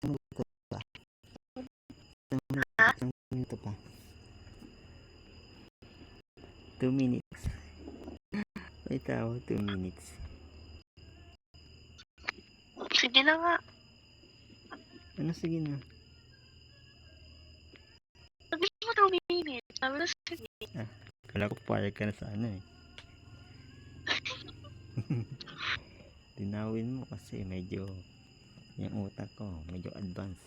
minuto pa. Ha? Isang minuto pa. 2 minutes. May tao, 2 minutes. Sige na nga. Ano, sige na. Sabi mo 2 minutes. Sabi na sige. Kala ko payag ka na sa ano eh. Tinawin mo kasi medyo yung utak ko medyo advance.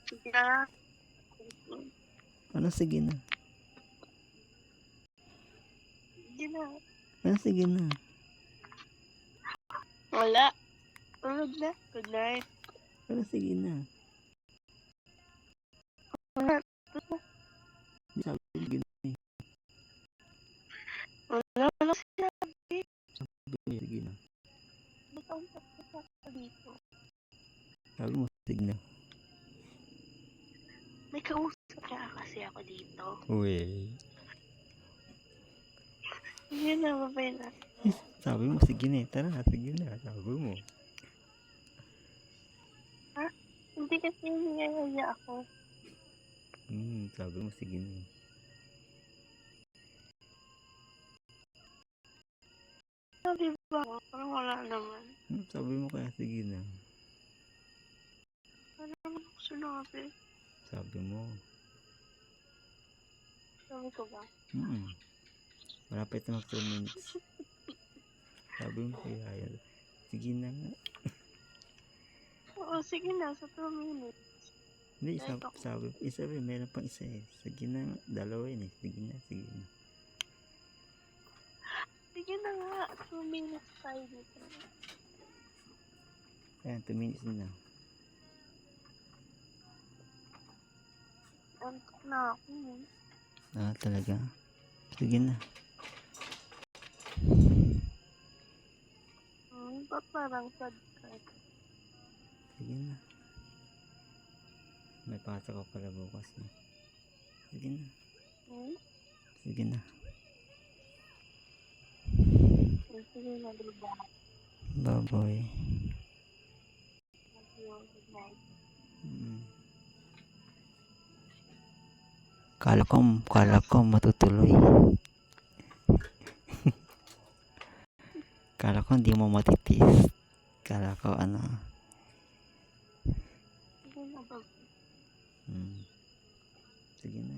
Sige na. Ano, sige na? Sige na. Ano, sige na? Wala. Tulog na. Good night. Ano, sige na? Wala. Di sabi ko, sige na eh. Wala na sinabi. Sabi ko, sige na. Nakausap ka dito. Sabi mo, sige na. May kausap ka kasi ako dito. Uy. Sige na, babay na. Sabi mo, sige na eh. Tara, sige na. Sabi mo. Ha? Hindi kasi hinihaya ako. Sabi mo, sige na. Sabi ba? Parang wala naman. Sabi mo kaya, sige na. Ano naman ako sinabi? Sabi mo. Sabi ko ba? Malapit na mag 2 minutes. Sabi mo kaya yan. Sige na nga. Oo, sige na. Sa 2 minutes. Hindi, sabi, meron pang isa eh. Sige na nga. Dalawa yun eh. Sige na, sige na. Sige na nga. 2 minutes tayo dito. Ayan, 2 minutes na. Antok na ako. Talaga? Sige na. Ba't parang sad ka? Sige na. May pasok ko pala bukas na. Sige na. Sige na. Sige na, diba? Baboy. Good night. Kala ko matutuloy. Kala ko hindi mo matitis. Kala ko ano. Sige na, Sige na.